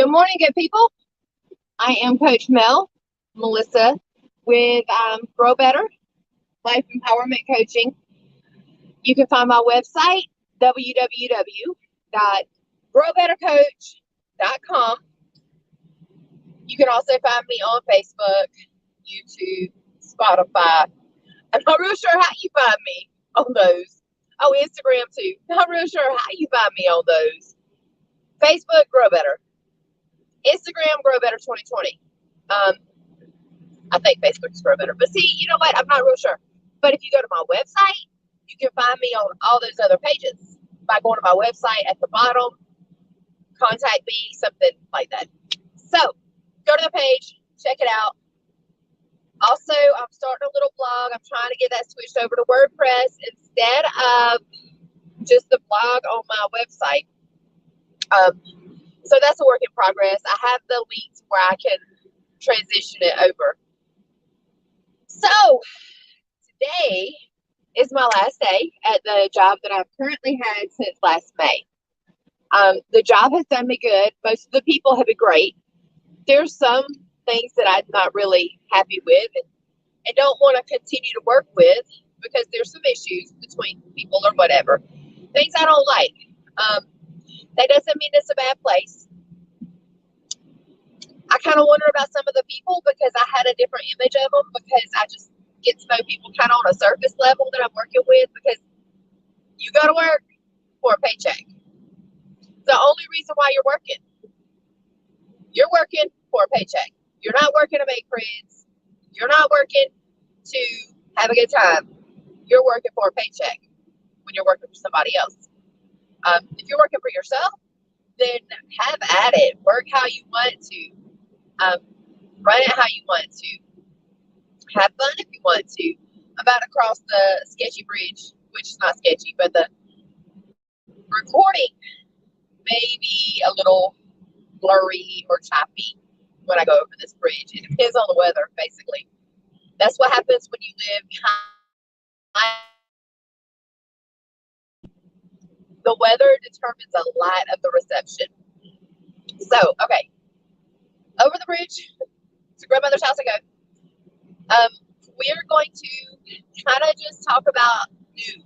Good morning, good people. I am Coach Melissa, with Grow Better Life Empowerment Coaching. You can find my website, www.growbettercoach.com. You can also find me on Facebook, YouTube, Spotify. I'm not real sure how you find me on those. Oh, Instagram too. Not real sure how you find me on those. Facebook, Grow Better. Instagram, Grow Better 2020. I think Facebook's Grow Better. But see, you know what? I'm not real sure. But if you go to my website, you can find me on all those other pages by going to my website at the bottom, contact me, something like that. So go to the page, check it out. Also, I'm starting a little blog. I'm trying to get that switched over to WordPress instead of just the blog on my website. So that's a work in progress. I have the links where I can transition it over. So today is my last day at the job that I've currently had since last May. The job has done me good. Most of the people have been great. There's some things that I'm not really happy with and don't want to continue to work with because there's some issues between people or whatever. Things I don't like. That doesn't mean it's a bad place. I kind of wonder about some of the people because I had a different image of them because I just get to know people kind of on a surface level that I'm working with because you go to work for a paycheck. The only reason why you're working for a paycheck. You're not working to make friends. You're not working to have a good time. You're working for a paycheck when you're working for somebody else. If you're working for yourself, then have at it. Work how you want to. Run it how you want to. Have fun if you want to. I'm about to cross the sketchy bridge, which is not sketchy, but the recording may be a little blurry or choppy when I go over this bridge. It depends on the weather, basically. That's what happens when you live behind. The weather determines a lot of the reception. So, okay. Over the bridge to grandmother's house I go. We're going to kind of just talk about new.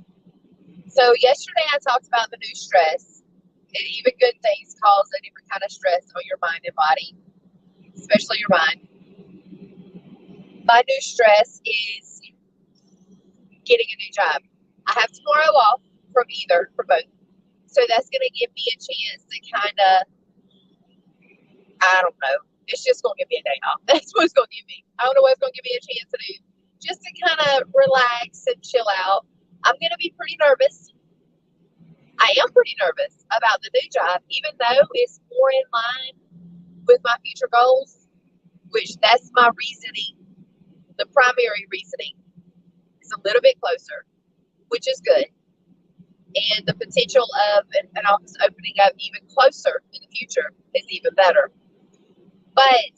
So yesterday I talked about the new stress, and even good things cause a different kind of stress on your mind and body, especially your mind. My new stress is getting a new job. I have tomorrow off from both. So that's going to give me a chance to kind of, I don't know. It's just going to give me a day off. That's what it's going to give me. I don't know what it's going to give me a chance to do. Just to kind of relax and chill out. I'm going to be pretty nervous. I am pretty nervous about the new job, even though it's more in line with my future goals, which that's my reasoning. The primary reasoning is a little bit closer, which is good. And the potential of an office opening up even closer in the future is even better. But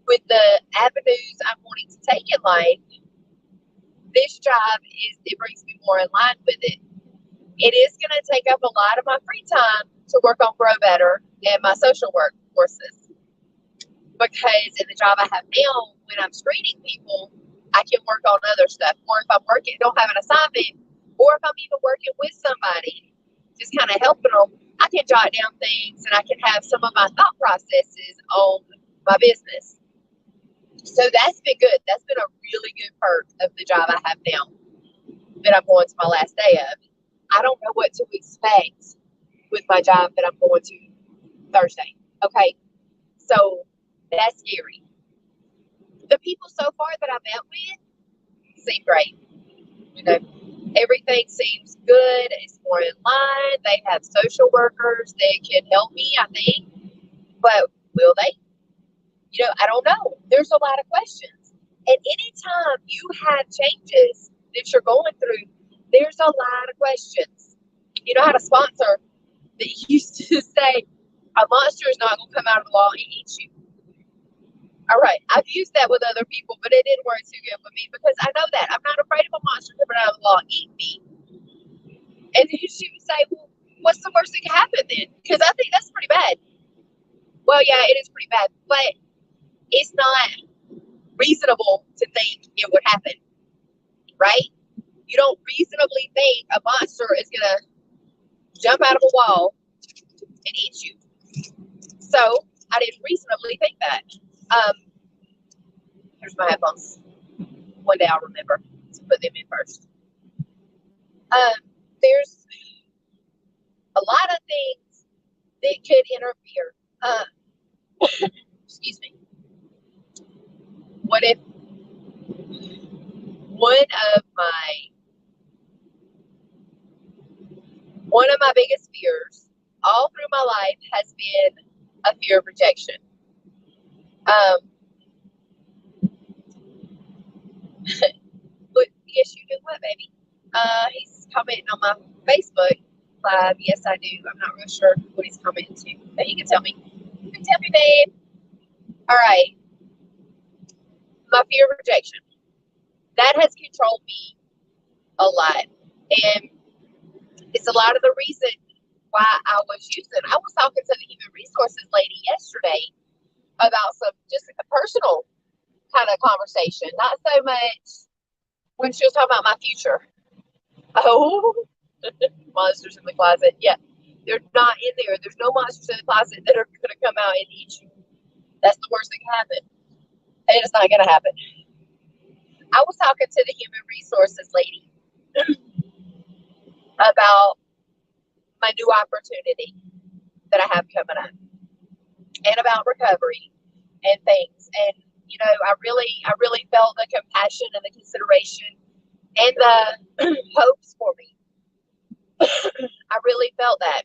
with the avenues I'm wanting to take in life, this job it brings me more in line with it. It is going to take up a lot of my free time to work on Grow Better and my social work courses. Because in the job I have now, when I'm screening people, I can work on other stuff. Or if I'm don't have an assignment, or if I'm even working with somebody, just kind of helping them, I can jot down things and I can have some of my thought processes on my business. So that's been good. That's been a really good perk of the job I have now that I'm going to my last day of. I don't know what to expect with my job that I'm going to Thursday. Okay. So that's scary. The people so far that I met with seem great. You know, everything seems good. It's more in line. They have social workers that can help me, I think. But will they? You know, I don't know. There's a lot of questions. And anytime you have changes that you're going through, there's a lot of questions. You know how to sponsor that used to say, a monster is not going to come out of the law and eat you. All right. I've used that with other people, but it didn't work too good with me because I know that. I'm not afraid of a monster coming out of the law and eat me. And she would say, well, what's the worst that can happen then? Because I think that's pretty bad. Well, yeah, it is pretty bad, but it's not reasonable to think it would happen, right? You don't reasonably think a monster is gonna jump out of a wall and eat you. So I didn't reasonably think that. Here's my headphones. One day I'll remember to put them in first. There's a lot of things that could interfere. Excuse me. What if one of my biggest fears all through my life has been a fear of rejection. But yes, you do what, baby? He's commenting on my Facebook Live. Yes, I do. I'm not real sure what he's commenting to, but he can tell me. You can tell me, babe. All right. My fear of rejection. That has controlled me a lot. And it's a lot of the reason why I was talking to the human resources lady yesterday about just a personal kind of conversation. Not so much when she was talking about my future. Oh, monsters in the closet. Yeah, they're not in there. There's no monsters in the closet that are going to come out and eat you. That's the worst that can happen. And it's not going to happen. I was talking to the human resources lady about my new opportunity that I have coming up and about recovery and things. And, you know, I really felt the compassion and the consideration and the hopes for me. I really felt that.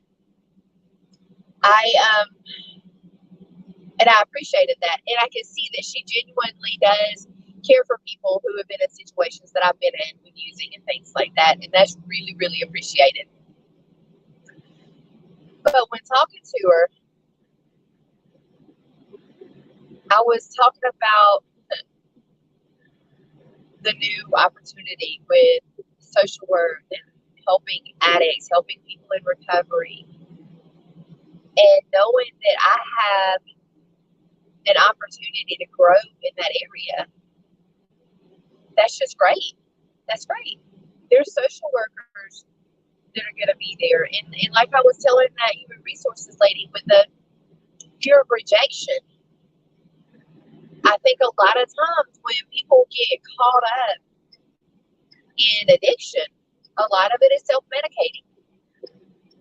And I appreciated that. And I can see that she genuinely does care for people who have been in situations that I've been in with using and things like that. And that's really, really appreciated. But when talking to her, I was talking about the new opportunity with social work and helping addicts, helping people in recovery, and knowing that I have an opportunity to grow in that area. That's just great. That's great. There's social workers that are going to be there. And like I was telling that human resources lady with the fear of rejection, I think a lot of times when people get caught up in addiction, a lot of it is self-medicating.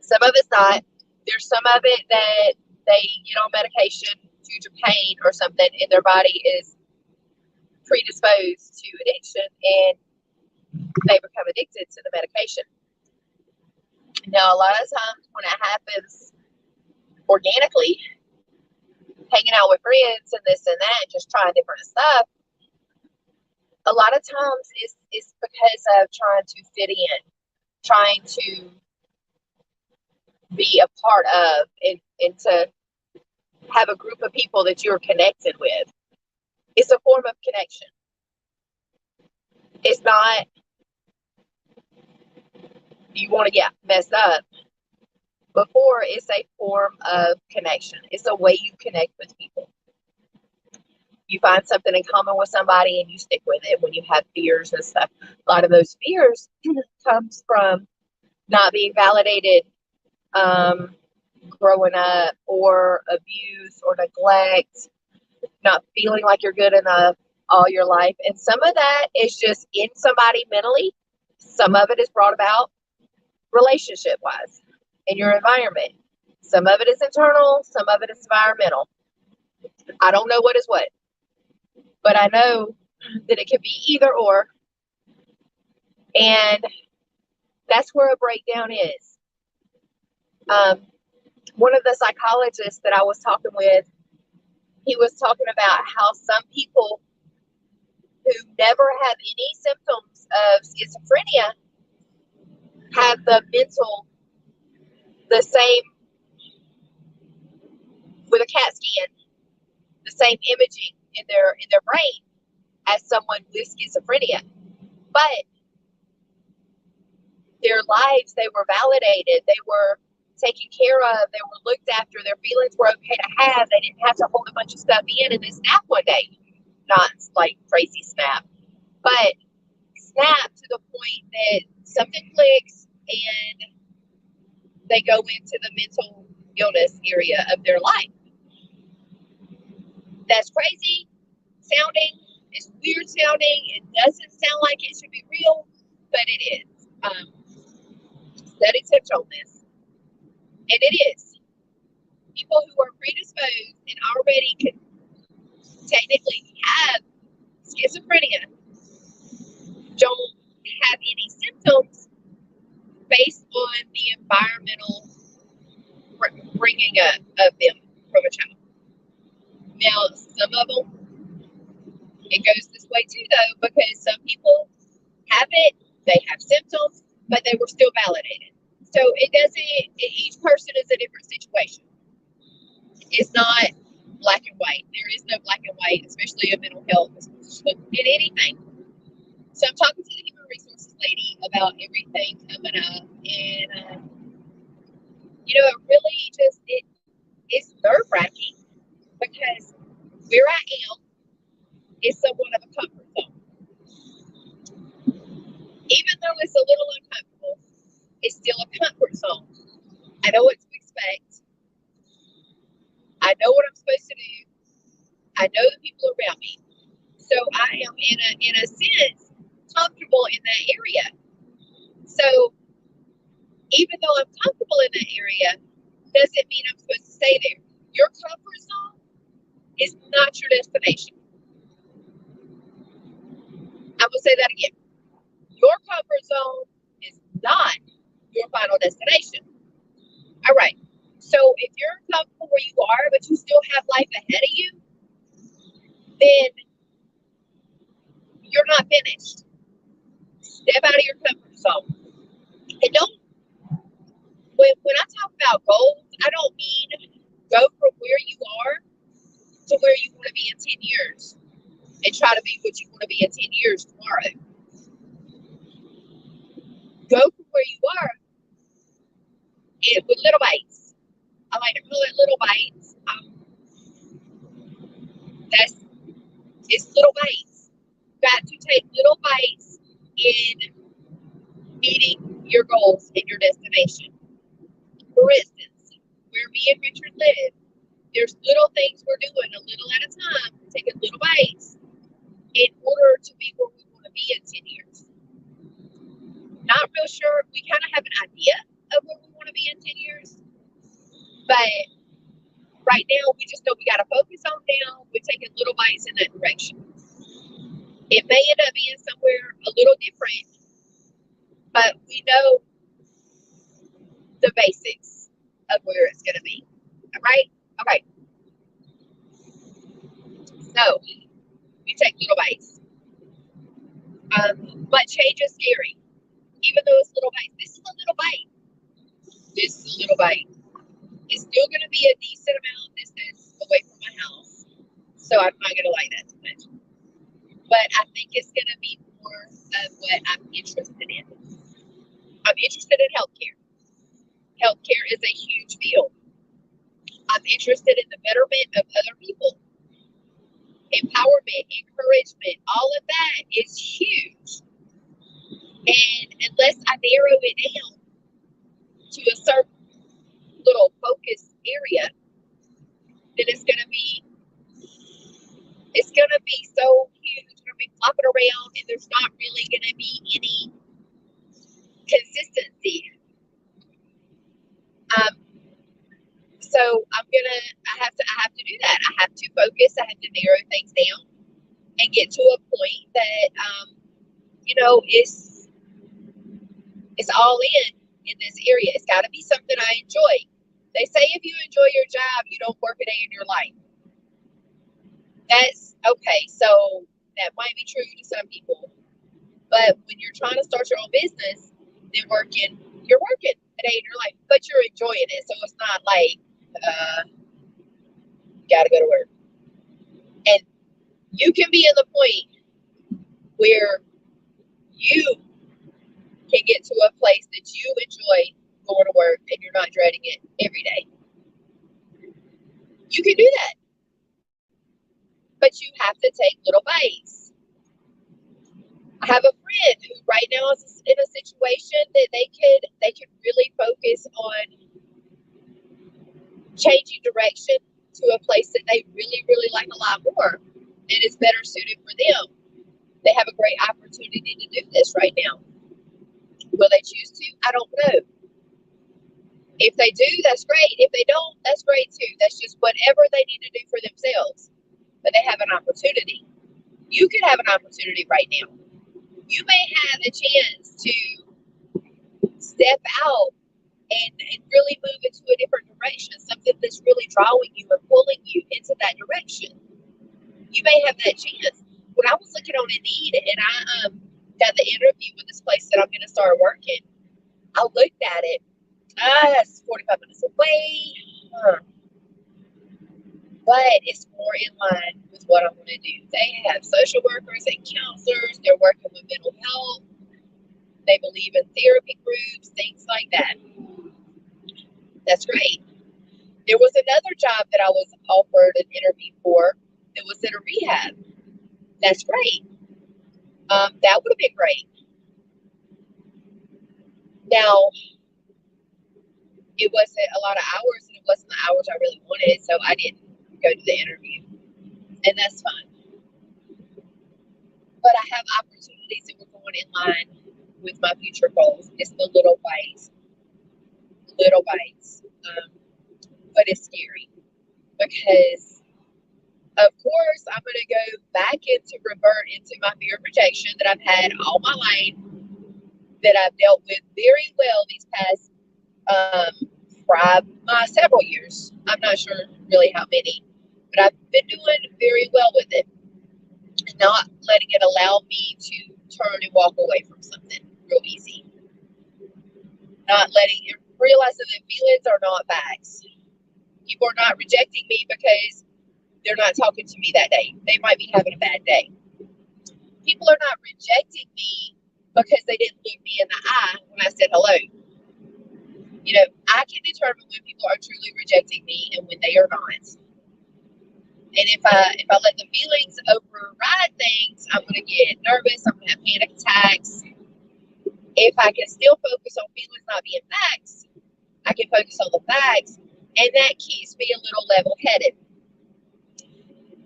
Some of it's not. There's some of it that they get on medication due to pain or something, and their body is predisposed to addiction, and they become addicted to the medication. Now, a lot of times when it happens organically, hanging out with friends and this and that, and just trying different stuff, a lot of times it's because of trying to fit in, trying to be a part of, and to have a group of people that you're connected with. It's a form of connection. It's not you want to get messed up. Before, it's a form of connection. It's a way you connect with people. You find something in common with somebody and you stick with it when you have fears and stuff. A lot of those fears comes from not being validated growing up, or abuse or neglect, not feeling like you're good enough all your life. And some of that is just in somebody mentally. Some of it is brought about relationship wise in your environment. Some of it is internal, some of it is environmental. I don't know what is what, but I know that it could be either or. And that's where a breakdown is. One of the psychologists that I was talking with, he was talking about how some people who never have any symptoms of schizophrenia have the same, with a CAT scan, the same imaging in their brain as someone with schizophrenia. But their lives, they were validated, they were taken care of. They were looked after. Their feelings were okay to have. They didn't have to hold a bunch of stuff in and then snap one day. Not like crazy snap, but snap to the point that something clicks and they go into the mental illness area of their life. That's crazy sounding. It's weird sounding. It doesn't sound like it should be real, but it is. Studies have shown this. And it is. People who are predisposed and already can technically have schizophrenia don't have any symptoms based on the environmental bringing up of them from a child. Now, some of them, it goes this way too, though, because some people have it, they have symptoms, but they were still validated. So it doesn't, each person is a different situation. It's not black and white. There is no black and white, especially in mental health, in anything. So I'm talking to the human resources lady about everything coming up, and it really just it's nerve-wracking because where I am is somewhat of a comfort zone. Even though it's a little uncomfortable, it's still a comfort zone. I know what to expect. I know what I'm supposed to do. I know the people around me. So I am in a sense comfortable in that area. So even though I'm comfortable in that area, doesn't mean I'm supposed to stay there. Your comfort zone is not your destination. I will say that again. Your comfort zone is not your final destination. All right. So if you're comfortable where you are, but you still have life ahead of you, then you're not finished. Step out of your comfort zone. And when I talk about goals, I don't mean go from where you are to where you want to be in 10 years and try to be what you want to be in 10 years tomorrow. Go from where you are with little bites. I like to call it little bites. It's little bites. You've got to take little bites in meeting your goals and your destination. For instance, where me and Richard live, there's little things we're doing a little at a time, taking little bites in order to be where we want to be in 10 years. Not real sure. We kind of have an idea of where we want to be in 10 years, but right now we just know we got to focus on now. We're taking little bites in that direction. It may end up being somewhere a little different, but we know the basics of where it's going to be. All right? Okay. So we take little bites. But change is scary. Even though it's little bites, this is a little bite. This is a little bite. It's still going to be a decent amount of distance away from my house. So I'm not going to like that too much. But I think it's going to be more of what I'm interested in. I'm interested in healthcare. Healthcare is a huge field. I'm interested in the betterment of other people. Empowerment, encouragement, all of that is huge. And unless I narrow it down to a certain little focus area, then it's gonna be so huge. It's gonna be flopping around, and there's not really gonna be any consistency. So I have to do that. I have to focus. I have to narrow things down and get to a point that it's all in this area. It's got to be something I enjoy. They say if you enjoy your job, you don't work a day in your life. That's okay. So that might be true to some people. But when you're trying to start your own business, then you're working a day in your life, but you're enjoying it. So it's not like you got to go to work. And you can be in the point where you can get to a place that you enjoy going to work and you're not dreading it every day. You can do that, but you have to take little bites. I have a friend who right now is in a situation that they could really focus on changing direction to a place that they really, really like a lot more and is better suited for them. They have a great opportunity to do this right now. Will they choose to? I don't know. If they do, that's great. If they don't, that's great too. That's just whatever they need to do for themselves. But they have an opportunity. You could have an opportunity right now. You may have a chance to step out and really move into a different direction, something that's really drawing you and pulling you into that direction. You may have that chance. When I was looking on Indeed and I got the interview with this place that I'm going to start working, I looked at it. It's 45 minutes away. But it's more in line with what I want to do. They have social workers and counselors. They're working with mental health. They believe in therapy groups, things like that. That's great. There was another job that I was offered an interview for. It was in a rehab. That's great. That would have been great. Now, it wasn't a lot of hours, and it wasn't the hours I really wanted, so I didn't go to the interview, and that's fine. But I have opportunities that were going in line with my future goals. It's the little bites, but it's scary because, of course, I'm going to go back revert into my fear of rejection that I've had all my life, that I've dealt with very well these past several years. I'm not sure really how many, but I've been doing very well with it, not letting it allow me to turn and walk away from something real easy. Not letting it, realizing that feelings are not facts. People are not rejecting me because they're not talking to me that day. They might be having a bad day. People are not rejecting me because they didn't look me in the eye when I said hello. You know, I can determine when people are truly rejecting me and when they are not. And if I let the feelings override things, I'm going to get nervous. I'm going to have panic attacks. If I can still focus on feelings not being facts, I can focus on the facts, and that keeps me a little level-headed.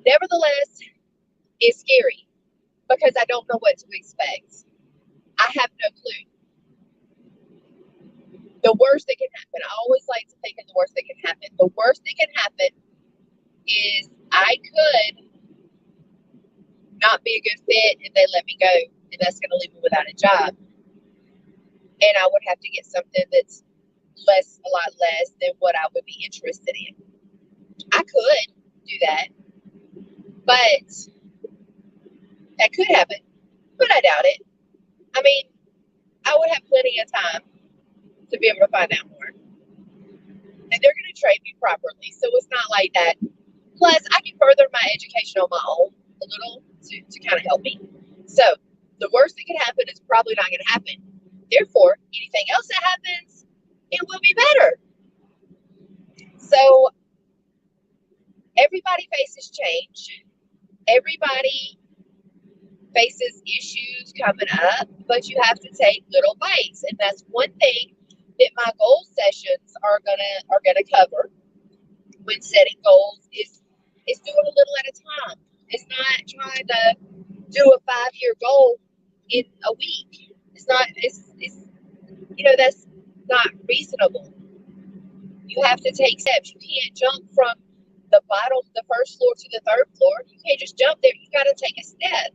Nevertheless, it's scary because I don't know what to expect. I have no clue. The worst that can happen, I always like to think of the worst that can happen. The worst that can happen is I could not be a good fit and they let me go, and that's going to leave me without a job. And I would have to get something that's a lot less than what I would be interested in. I could do that, but that could happen, but I doubt it. I mean, I would have plenty of time to be able to find out more. And they're going to train me properly, so it's not like that. Plus, I can further my education on my own a little to kind of help me. So, the worst that can happen is probably not going to happen. Therefore, anything else that happens, it will be better. So, everybody faces change. Everybody faces issues coming up, but you have to take little bites. And that's one thing that my goal sessions are gonna cover when setting goals is doing a little at a time. It's not trying to do a 5-year goal in a week. It's that's not reasonable. You have to take steps. You can't jump from the first floor to the third floor. You can't just jump there. You got to take a step.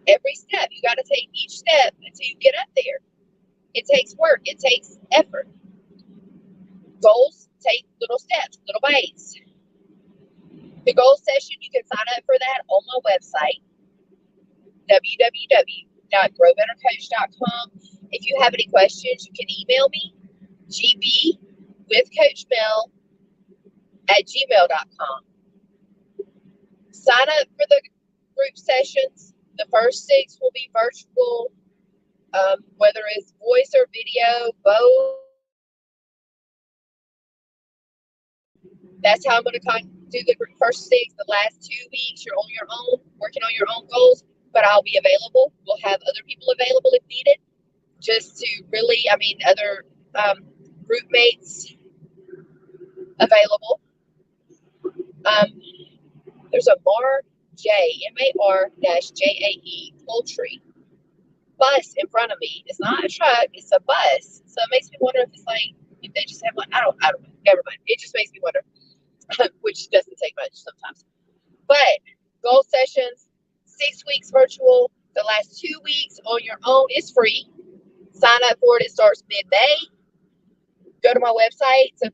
Every step, you got to take each step until you get up there. It takes work. It takes effort. Goals take little steps, little bites. The goal session, you can sign up for that on my website, www.growbettercoach.com. If you have any questions, you can email me, gbwithcoachmel@gmail.com. Sign up for the group sessions. The first 6 will be virtual, whether it's voice or video, both. That's how I'm going to do the first 6. The last 2 weeks, you're on your own, working on your own goals, but I'll be available. We'll have other people available if needed, just to really, other group mates available. There's a MAR-JAE poultry bus in front of me. It's not a truck, it's a bus. So it makes me wonder if they just have one. I don't know. Never mind. It just makes me wonder, which doesn't take much sometimes. But goal sessions, 6 weeks virtual. The last 2 weeks on your own is free. Sign up for it. It starts mid-May. Go to my website to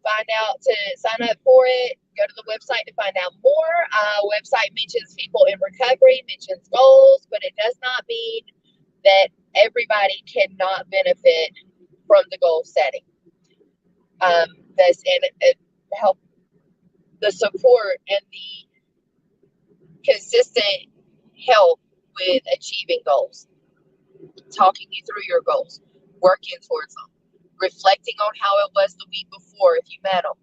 sign up for it. Go to the website to find out more. Website mentions people in recovery, mentions goals, but it does not mean that everybody cannot benefit from the goal setting. It help the support and the consistent help with achieving goals, talking you through your goals, working towards them, reflecting on how it was the week before if you met them.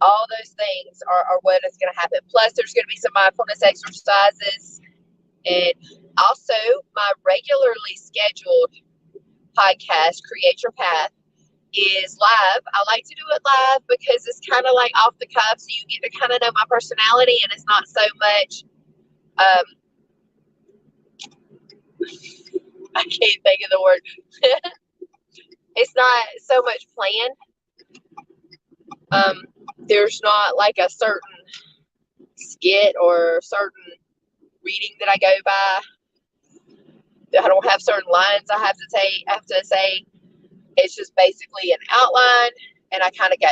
All those things are what is going to happen. Plus, there's going to be some mindfulness exercises. And also, my regularly scheduled podcast, Create Your Path, is live. I like to do it live because it's kind of like off the cuff, so you get to kind of know my personality, and it's not so much, I can't think of the word. It's not so much planned. There's not like a certain skit or certain reading that I go by. I don't have certain lines I have to say. It's just basically an outline, and I kind of go.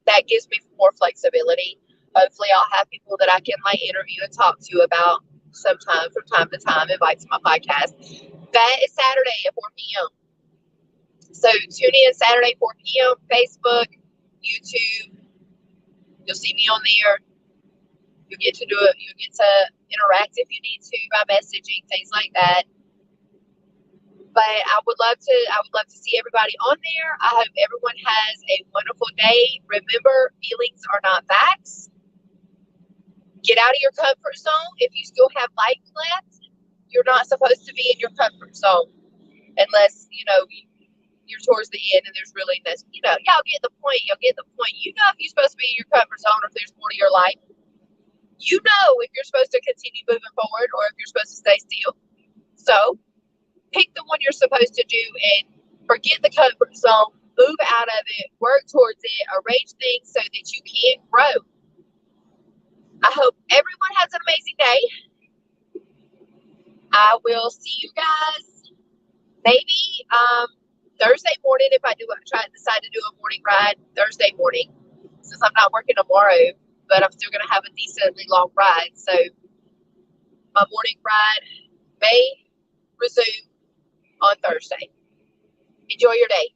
That gives me more flexibility. Hopefully, I'll have people that I can interview and talk to about sometime from time to time. Invite to my podcast. That is Saturday at 4 p.m. So tune in Saturday 4 p.m. Facebook, YouTube. You'll see me on there. You get to do it. You get to interact if you need to by messaging, things like that. But I would love to see everybody on there. I hope everyone has a wonderful day. Remember, feelings are not facts. Get out of your comfort zone. If you still have life left, you're not supposed to be in your comfort zone unless, you're towards the end and there's really this, y'all get the point. You'll get the point. If you're supposed to be in your comfort zone or if there's more to your life. If you're supposed to continue moving forward or if you're supposed to stay still. So pick the one you're supposed to do and forget the comfort zone, move out of it, work towards it, arrange things so that you can grow. I hope everyone has an amazing day. I will see you guys maybe Thursday morning if I decide to do a morning ride Thursday morning since I'm not working tomorrow, but I'm still going to have a decently long ride. So my morning ride may resume on Thursday. Enjoy your day.